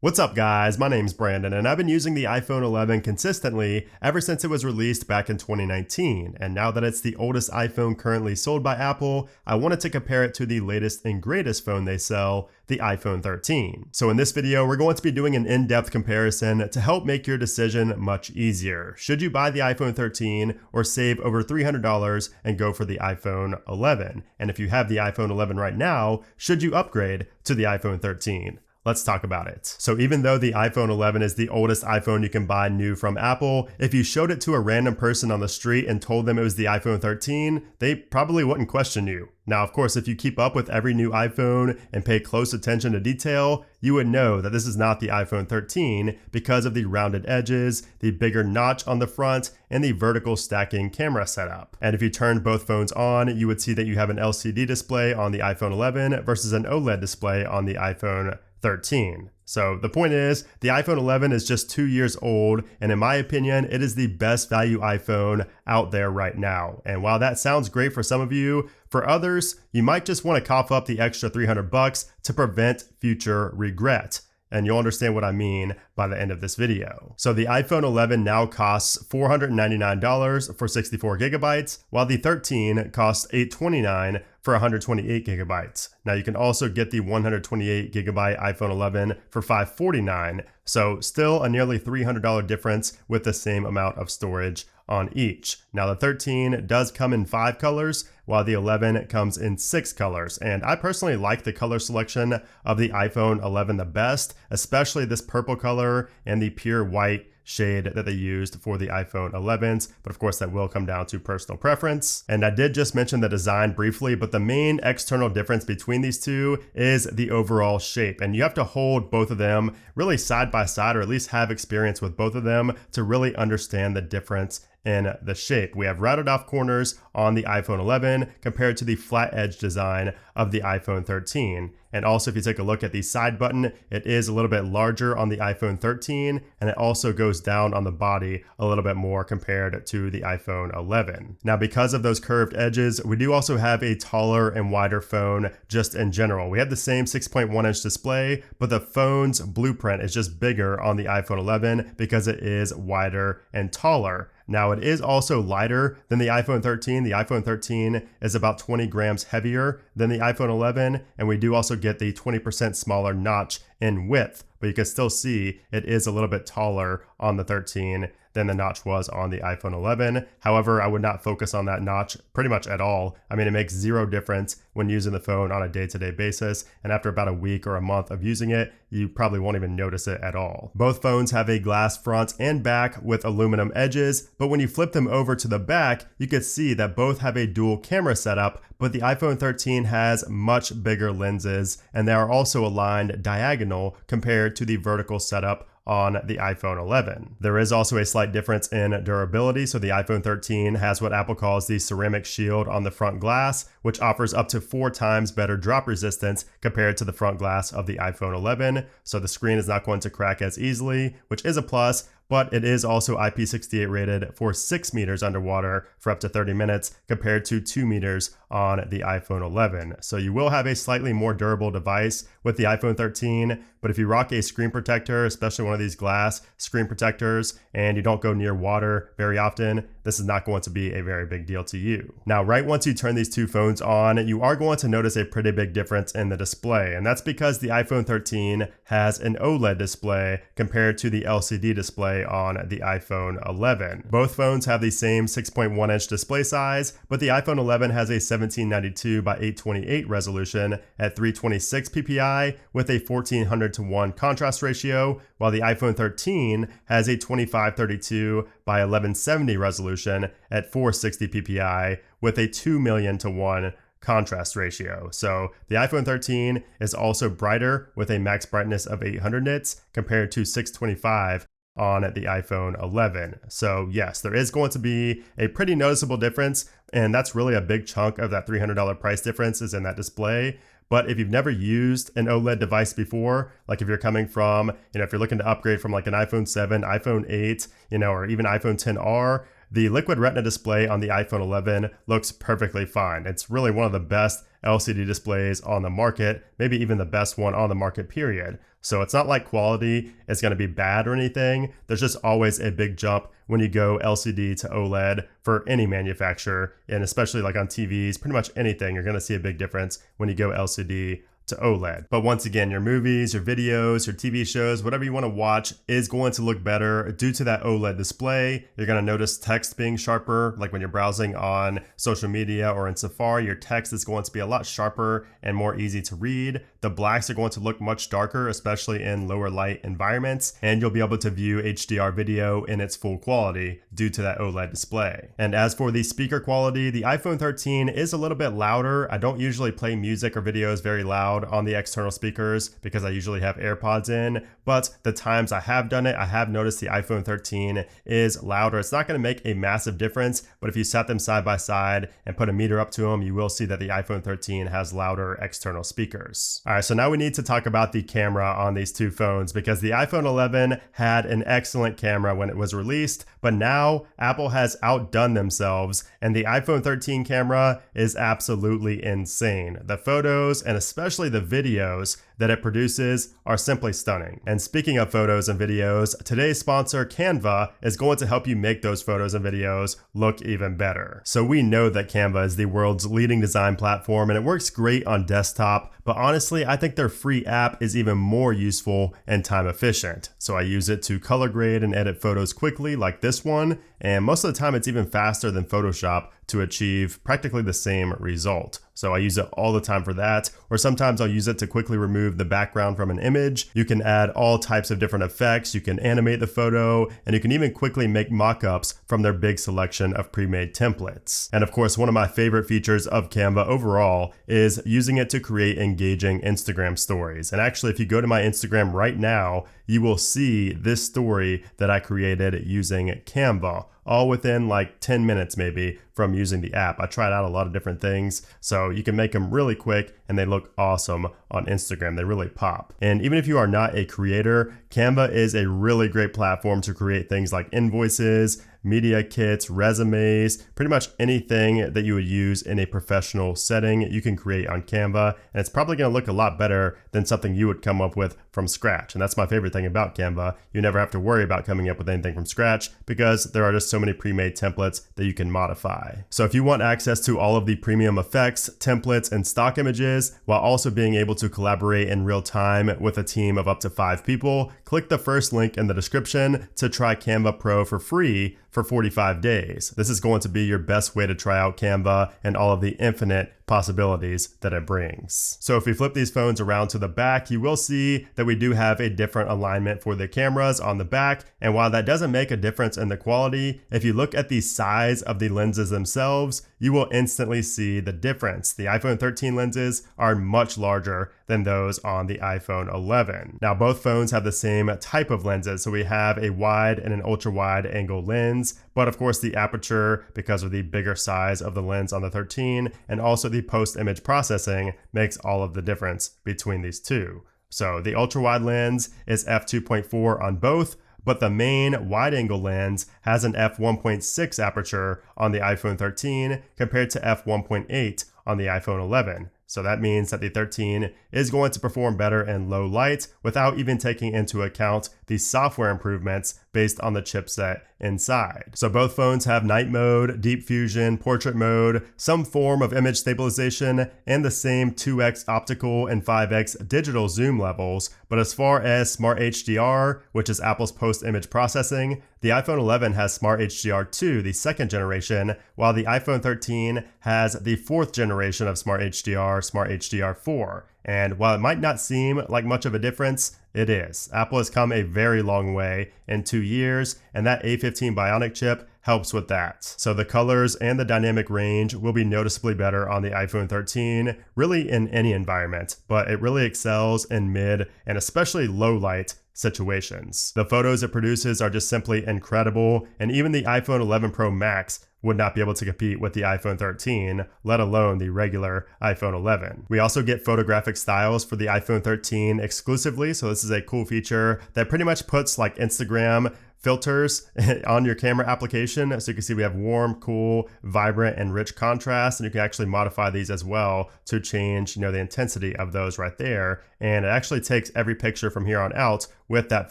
What's up guys, my name's Brandon and I've been using the iPhone 11 consistently ever since it was released back in 2019, and now that it's the oldest iPhone currently sold by Apple, I wanted to compare it to the latest and greatest phone they sell, the iPhone 13. So in this video, we're going to be doing an in-depth comparison to help make your decision much easier. Should you buy the iPhone 13 or save over $300 and go for the iPhone 11? And if you have the iPhone 11 right now, should you upgrade to the iPhone 13? Let's talk about it. So even though the iPhone 11 is the oldest iPhone you can buy new from Apple, if you showed it to a random person on the street and told them it was the iPhone 13, they probably wouldn't question you. Now, of course, if you keep up with every new iPhone and pay close attention to detail, you would know that this is not the iPhone 13 because of the rounded edges, the bigger notch on the front, and the vertical stacking camera setup. And if you turned both phones on, you would see that you have an LCD display on the iPhone 11 versus an OLED display on the iPhone 13. So the point is, the iPhone 11 is just 2 years old, and in my opinion, it is the best value iPhone out there right now. And while that sounds great for some of you, for others, you might just want to cough up the extra $300 to prevent future regret. And you'll understand what I mean by the end of this video. So the iPhone 11 now costs $499 for 64 gigabytes, while the 13 costs $829 for 128 gigabytes. Now you can also get the 128 gigabyte iPhone 11 for $549, so still a nearly $300 difference with the same amount of storage on each. Now the 13 does come in 5 colors, while the 11 comes in 6 colors. And I personally like the color selection of the iPhone 11 the best, especially this purple color and the pure white shade that they used for the iPhone 11s, but of course that will come down to personal preference. And I did just mention the design briefly, but the main external difference between these two is the overall shape. And you have to hold both of them really side by side, or at least have experience with both of them to really understand the difference in the shape. We have rounded off corners on the iPhone 11 compared to the flat edge design of the iPhone 13. And also if you take a look at the side button, it is a little bit larger on the iPhone 13, and it also goes down on the body a little bit more compared to the iPhone 11. Now because of those curved edges, we do also have a taller and wider phone just in general. We have the same 6.1 inch display, but the phone's blueprint is just bigger on the iPhone 11 because it is wider and taller. Now it is also lighter than the iPhone 13. The iPhone 13 is about 20 grams heavier than the iPhone 11, and we do also get the 20% smaller notch in width, but you can still see it is a little bit taller on the 13 than the notch was on the iPhone 11. However, I would not focus on that notch pretty much at all. I mean, it makes zero difference when using the phone on a day-to-day basis, and after about a week or a month of using it, you probably won't even notice it at all. Both phones have a glass front and back with aluminum edges, but when you flip them over to the back, you can see that both have a dual camera setup, but the iPhone 13 has much bigger lenses, and they are also aligned diagonal compared to the vertical setup on the iPhone 11. There is also a slight difference in durability. So the iPhone 13 has what Apple calls the ceramic shield on the front glass, which offers up to 4 times better drop resistance compared to the front glass of the iPhone 11. So the screen is not going to crack as easily, which is a plus, but it is also IP68 rated for 6 meters underwater for up to 30 minutes compared to 2 meters on the iPhone 11. So you will have a slightly more durable device with the iPhone 13, but if you rock a screen protector, especially one of these glass screen protectors, and you don't go near water very often, this is not going to be a very big deal to you. Now, right once you turn these two phones on, you are going to notice a pretty big difference in the display, and that's because the iPhone 13 has an OLED display compared to the LCD display on the iPhone 11. Both phones have the same 6.1 inch display size, but the iPhone 11 has a 1792 by 828 resolution at 326 ppi with a 1400:1 contrast ratio, while the iPhone 13 has a 2532 by 1170 resolution at 460 ppi with a 2,000,000:1 contrast ratio. So the iPhone 13 is also brighter with a max brightness of 800 nits compared to 625 on the iPhone 11. So yes, there is going to be a pretty noticeable difference, and that's really a big chunk of that $300 price difference is in that display. But if you've never used an OLED device before, like if you're coming from, if you're looking to upgrade from like an iPhone 7, iPhone 8, or even iPhone 10R, the Liquid Retina display on the iPhone 11 looks perfectly fine. It's really one of the best LCD displays on the market, maybe even the best one on the market, period. So it's not like quality is going to be bad or anything. There's just always a big jump when you go LCD to OLED for any manufacturer, and especially like on TVs, pretty much anything, you're going to see a big difference when you go LCD to OLED. But once again, your movies, your videos, your TV shows, whatever you want to watch is going to look better due to that OLED display. You're going to notice text being sharper, like when you're browsing on social media or in Safari, your text is going to be a lot sharper and more easy to read. The blacks are going to look much darker, especially in lower light environments, and you'll be able to view HDR video in its full quality due to that OLED display. And as for the speaker quality, the iPhone 13 is a little bit louder. I don't usually play music or videos very loud on the external speakers because I usually have AirPods in, but the times I have done it, I have noticed the iPhone 13 is louder. It's not going to make a massive difference, but if you set them side by side and put a meter up to them, you will see that the iPhone 13 has louder external speakers. All right, so now we need to talk about the camera on these two phones because the iPhone 11 had an excellent camera when it was released, but now Apple has outdone themselves and the iPhone 13 camera is absolutely insane. The photos and especially the videos that it produces are simply stunning. And speaking of photos and videos, today's sponsor, Canva, is going to help you make those photos and videos look even better. So we know that Canva is the world's leading design platform and it works great on desktop, but honestly, I think their free app is even more useful and time efficient. So I use it to color grade and edit photos quickly like this one, and most of the time it's even faster than Photoshop to achieve practically the same result. So I use it all the time for that, or sometimes I'll use it to quickly remove the background from an image. You can add all types of different effects, you can animate the photo, and you can even quickly make mock-ups from their big selection of pre-made templates. And of course, one of my favorite features of Canva overall is using it to create engaging Instagram stories. And actually, if you go to my Instagram right now, you will see this story that I created using Canva, all within like 10 minutes maybe from using the app. I tried out a lot of different things, so you can make them really quick and they look awesome on Instagram. They really pop. And even if you are not a creator, Canva is a really great platform to create things like invoices, media kits, resumes, pretty much anything that you would use in a professional setting you can create on Canva, and it's probably going to look a lot better than something you would come up with from scratch. And that's my favorite thing about Canva. You never have to worry about coming up with anything from scratch because there are just so many pre-made templates that you can modify. So if you want access to all of the premium effects, templates, and stock images, while also being able to collaborate in real time with a team of up to 5 people, click the first link in the description to try Canva Pro for free for 45 days. This is going to be your best way to try out Canva and all of the infinite possibilities that it brings. So if we flip these phones around to the back, you will see that we do have a different alignment for the cameras on the back. And while that doesn't make a difference in the quality, if you look at the size of the lenses themselves, you will instantly see the difference. The iPhone 13 lenses are much larger than those on the iPhone 11. Now both phones have the same type of lenses. So we have a wide and an ultra wide angle lens, but of course the aperture, because of the bigger size of the lens on the 13, and also the post-image processing makes all of the difference between these two. So the ultra wide lens is f2.4 on both, but the main wide-angle lens has an f1.6 aperture on the iPhone 13 compared to f1.8 on the iPhone 11. So that means that the 13 is going to perform better in low light without even taking into account the software improvements based on the chipset inside. So both phones have night mode, deep fusion, portrait mode, some form of image stabilization, and the same 2x optical and 5x digital zoom levels. But as far as Smart HDR, which is Apple's post-image processing, the iPhone 11 has Smart HDR2, the second generation, while the iPhone 13 has the fourth generation of Smart HDR, Smart HDR4. And while it might not seem like much of a difference, it is. Apple has come a very long way in 2 years, and that A15 Bionic chip helps with that. So the colors and the dynamic range will be noticeably better on the iPhone 13, really in any environment, but it really excels in mid and especially low light situations. The photos it produces are just simply incredible, and even the iPhone 11 Pro Max would not be able to compete with the iPhone 13, let alone the regular iPhone 11. We also get photographic styles for the iPhone 13 exclusively, so this is a cool feature that pretty much puts like Instagram filters on your camera application. So you can see we have warm, cool, vibrant, and rich contrast, and you can actually modify these as well to change, the intensity of those right there. And it actually takes every picture from here on out with that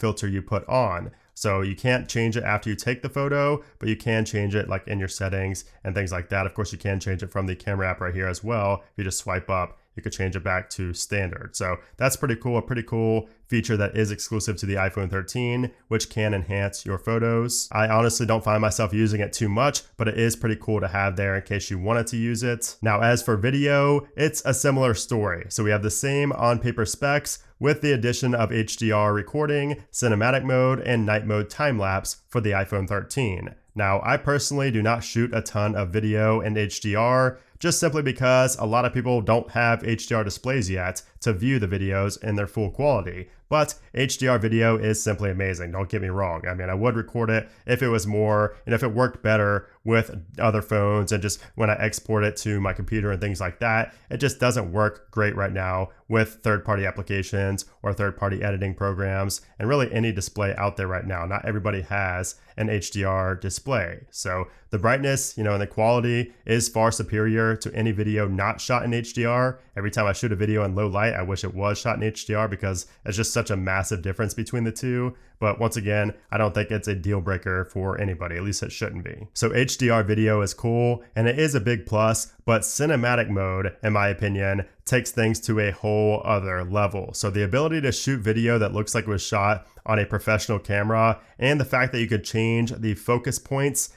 filter you put on. So you can't change it after you take the photo, but you can change it like in your settings and things like that. Of course, you can change it from the camera app right here as well. If you just swipe up, you could change it back to standard. So that's pretty cool, a pretty cool feature that is exclusive to the iPhone 13, which can enhance your photos. I honestly don't find myself using it too much, but it is pretty cool to have there in case you wanted to use it. Now, as for video, it's a similar story. So we have the same on-paper specs with the addition of HDR recording, cinematic mode, and night mode time-lapse for the iPhone 13. Now, I personally do not shoot a ton of video in HDR, just simply because a lot of people don't have HDR displays yet to view the videos in their full quality. But HDR video is simply amazing, don't get me wrong. I mean, I would record it if it was more, if it worked better with other phones and just when I export it to my computer and things like that. It just doesn't work great right now with third-party applications or third-party editing programs and really any display out there right now. Not everybody has an HDR display. So the brightness, and the quality is far superior to any video not shot in HDR. Every time I shoot a video in low light, I wish it was shot in HDR because it's just such a massive difference between the two. But once again, I don't think it's a deal breaker for anybody, at least it shouldn't be. So HDR video is cool and it is a big plus, but cinematic mode, in my opinion, takes things to a whole other level. So the ability to shoot video that looks like it was shot on a professional camera and the fact that you could change the focus points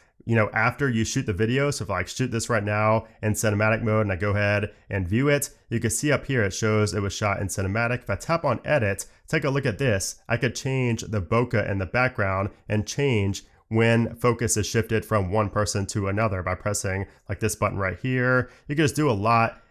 after you shoot the video. So if I shoot this right now in cinematic mode and I go ahead and view it, you can see up here it shows it was shot in cinematic. If I tap on edit, take a look at this. I could change the bokeh in the background and change when focus is shifted from one person to another by pressing like this button right here. You can just do a lot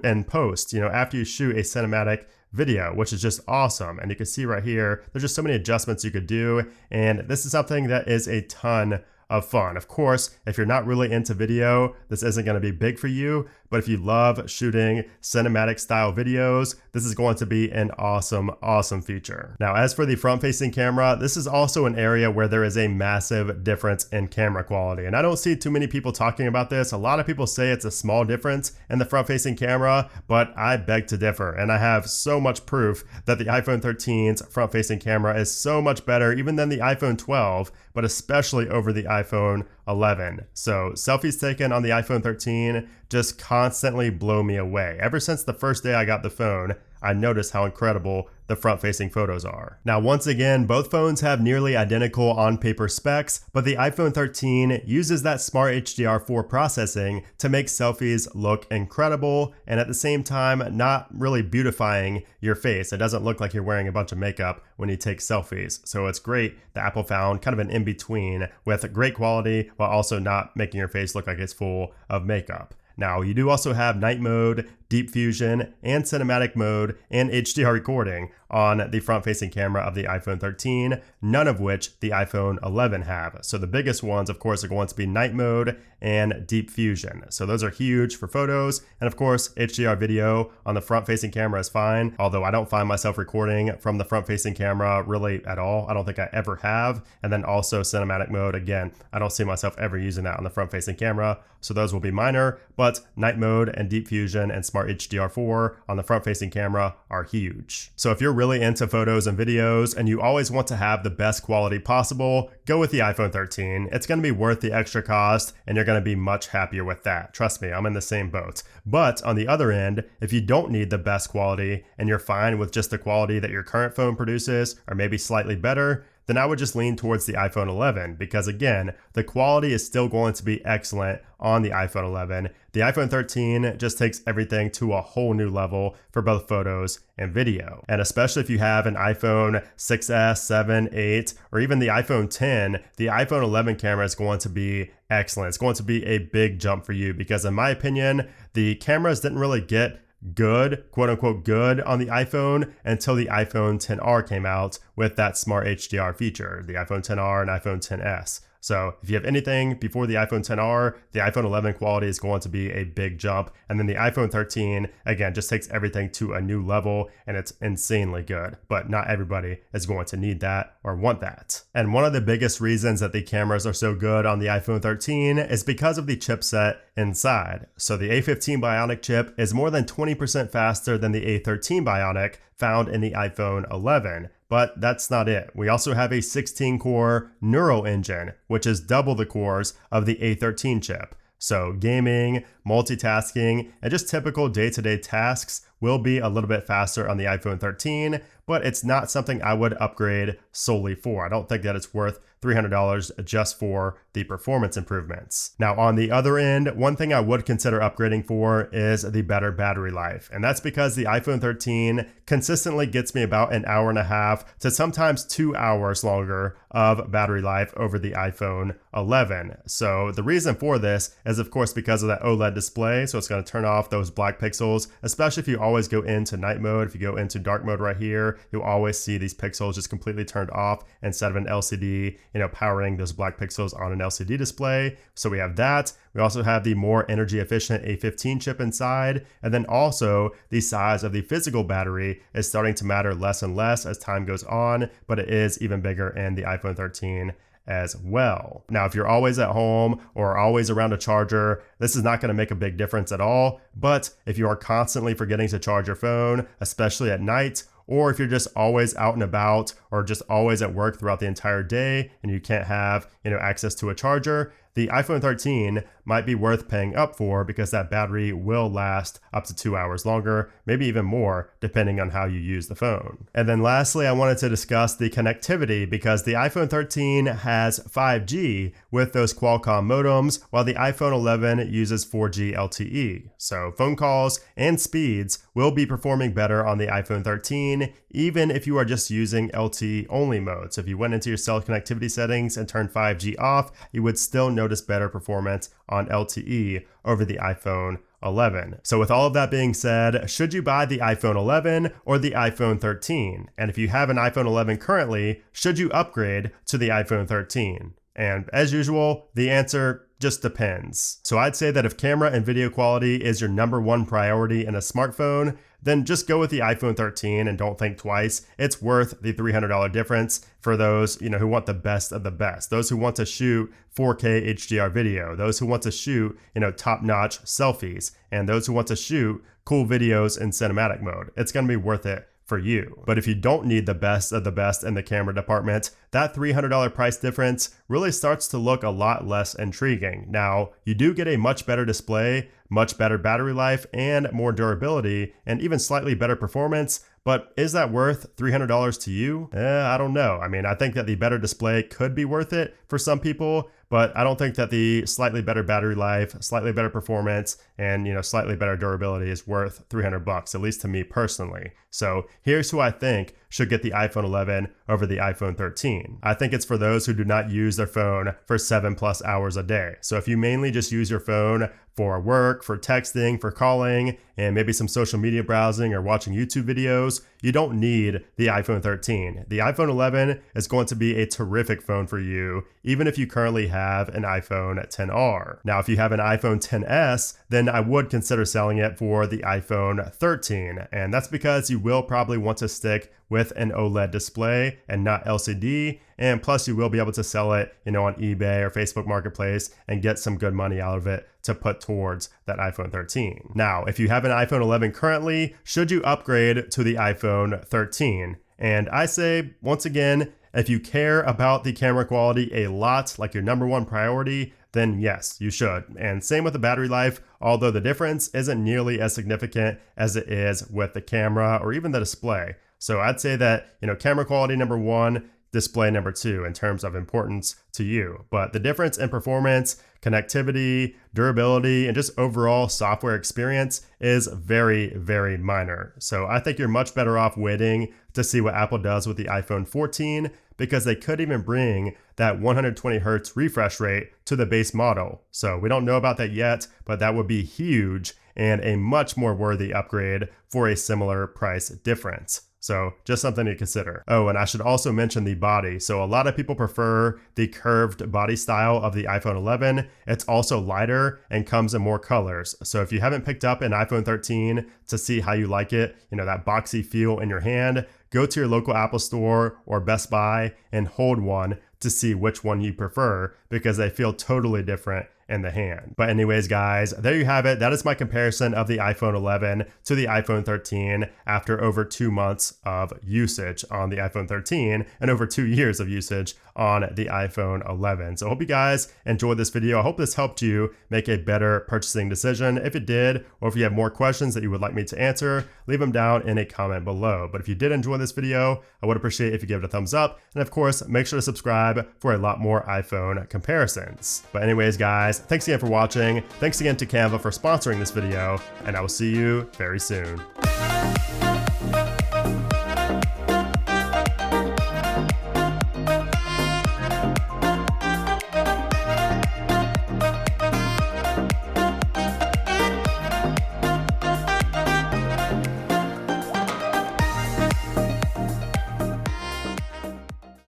in post, after you shoot a cinematic video, which is just awesome. And you can see right here, there's just so many adjustments you could do. And this is something that is a ton of fun. Of course, if you're not really into video, this isn't going to be big for you, but if you love shooting cinematic style videos, this is going to be an awesome feature. Now, as for the front-facing camera, this is also an area where there is a massive difference in camera quality. And I don't see too many people talking about this. A lot of people say it's a small difference in the front-facing camera, but I beg to differ. And I have so much proof that the iPhone 13's front-facing camera is so much better even than the iPhone 12, but especially over the iPhone 11. So selfies taken on the iPhone 13 just constantly blow me away. Ever since the first day I got the phone, I noticed how incredible the front-facing photos are. Now, once again, both phones have nearly identical on-paper specs, but the iPhone 13 uses that smart HDR4 processing to make selfies look incredible and at the same time not really beautifying your face. It doesn't look like you're wearing a bunch of makeup when you take selfies. So it's great that Apple found kind of an in-between with great quality while also not making your face look like it's full of makeup. Now, you do also have night mode, deep fusion, and cinematic mode, and HDR recording on the front-facing camera of the iPhone 13, none of which the iPhone 11 have. So the biggest ones, of course, are going to be night mode and deep fusion. So those are huge for photos. And of course, HDR video on the front-facing camera is fine, although I don't find myself recording from the front-facing camera really at all. I don't think I ever have. And then also cinematic mode, again, I don't see myself ever using that on the front-facing camera. So those will be minor, but night mode and deep fusion and smart HDR4 on the front-facing camera are huge. So if you're really into photos and videos and you always want to have the best quality possible, go with the iPhone 13. It's going to be worth the extra cost and you're going to be much happier with that. Trust me, I'm in the same boat. But on the other end, if you don't need the best quality and you're fine with just the quality that your current phone produces or maybe slightly better, then I would just lean towards the iPhone 11 because again, the quality is still going to be excellent on the iPhone 11. The iPhone 13 just takes everything to a whole new level for both photos and video. And especially if you have an iPhone 6S, 7, 8, or even the iPhone 10, the iPhone 11 camera is going to be excellent. It's going to be a big jump for you because in my opinion, the cameras didn't really get good, quote unquote good on the iPhone until the iPhone XR came out with that smart HDR feature, the iPhone XR and iPhone XS. So if you have anything before the iPhone XR, the iPhone 11 quality is going to be a big jump. And then the iPhone 13, again, just takes everything to a new level and it's insanely good. But not everybody is going to need that or want that. And one of the biggest reasons that the cameras are so good on the iPhone 13 is because of the chipset inside. So the A15 Bionic chip is more than 20% faster than the A13 Bionic found in the iPhone 11. But that's not it. We also have a 16-core neural engine, which is double the cores of the A13 chip. So gaming, multitasking, and just typical day-to-day tasks will be a little bit faster on the iPhone 13, but it's not something I would upgrade solely for. I don't think that it's worth $300 just for the performance improvements. Now, on the other end, one thing I would consider upgrading for is the better battery life. And that's because the iPhone 13 consistently gets me about an hour and a half to sometimes 2 hours longer of battery life over the iPhone 11. So the reason for this is, of course, because of that OLED display. So it's going to turn off those black pixels, especially if you always go into night mode. If you go into dark mode right here, you'll always see these pixels just completely turned off instead of an LCD, powering those black pixels on an LCD display. So we have that. We also have the more energy efficient A15 chip inside. And then also the size of the physical battery is starting to matter less and less as time goes on, but it is even bigger in the iPhone 13 as well. Now, if you're always at home or always around a charger, this is not going to make a big difference at all. But if you are constantly forgetting to charge your phone, especially at night, or if you're just always out and about or just always at work throughout the entire day and you can't have, access to a charger, the iPhone 13 might be worth paying up for because that battery will last up to 2 hours longer, maybe even more, depending on how you use the phone. And then lastly, I wanted to discuss the connectivity because the iPhone 13 has 5G with those Qualcomm modems, while the iPhone 11 uses 4G LTE. So phone calls and speeds will be performing better on the iPhone 13, even if you are just using LTE only mode. So if you went into your cell connectivity settings and turned 5G off, you would still notice better performance on LTE over the iPhone 11. So with all of that being said, should you buy the iPhone 11 or the iPhone 13? And if you have an iPhone 11 currently, should you upgrade to the iPhone 13? And as usual, the answer just depends. So I'd say that if camera and video quality is your number one priority in a smartphone, then just go with the iPhone 13 and don't think twice. It's worth the $300 difference for those, who want the best of the best. Those who want to shoot 4K HDR video, those who want to shoot, top-notch selfies, and those who want to shoot cool videos in cinematic mode. It's going to be worth it for you. But if you don't need the best of the best in the camera department, that $300 price difference really starts to look a lot less intriguing. Now, you do get a much better display, much better battery life, and more durability, and even slightly better performance. But is that worth $300 to you? I don't know. I mean, I think that the better display could be worth it for some people, but I don't think that the slightly better battery life, slightly better performance, and slightly better durability is worth $300, at least to me personally. So here's who I think should get the iPhone 11 over the iPhone 13. I think it's for those who do not use their phone for 7+ hours a day. So if you mainly just use your phone for work, for texting, for calling, and maybe some social media browsing or watching YouTube videos, you don't need the iPhone 13. The iPhone 11 is going to be a terrific phone for you, even if you currently have an iPhone XR. Now, if you have an iPhone XS, then I would consider selling it for the iPhone 13. And that's because you will probably want to stick with an OLED display and not LCD. And plus you will be able to sell it, on eBay or Facebook Marketplace and get some good money out of it to put towards that iPhone 13. Now, if you have an iPhone 11 currently, should you upgrade to the iPhone 13? And I say, once again, if you care about the camera quality a lot, like your number one priority, then yes, you should. And same with the battery life, although the difference isn't nearly as significant as it is with the camera or even the display. So I'd say that, camera quality number one, display number two in terms of importance to you. But the difference in performance, connectivity, durability, and just overall software experience is very, very minor. So I think you're much better off waiting to see what Apple does with the iPhone 14, because they could even bring that 120 Hz refresh rate to the base model. So we don't know about that yet, but that would be huge and a much more worthy upgrade for a similar price difference. So just something to consider. Oh, and I should also mention the body. So a lot of people prefer the curved body style of the iPhone 11. It's also lighter and comes in more colors. So if you haven't picked up an iPhone 13 to see how you like it, that boxy feel in your hand, go to your local Apple store or Best Buy and hold one to see which one you prefer, because they feel totally different in the hand. But anyways, guys, there you have it. That is my comparison of the iPhone 11 to the iPhone 13 after over 2 months of usage on the iPhone 13 and over 2 years of usage on the iPhone 11. So I hope you guys enjoyed this video. I hope this helped you make a better purchasing decision. If it did, or if you have more questions that you would like me to answer, leave them down in a comment below. But if you did enjoy this video, I would appreciate if you give it a thumbs up. And of course, make sure to subscribe for a lot more iPhone comparisons. But anyways, guys, thanks again for watching. Thanks again to Canva for sponsoring this video, and I will see you very soon.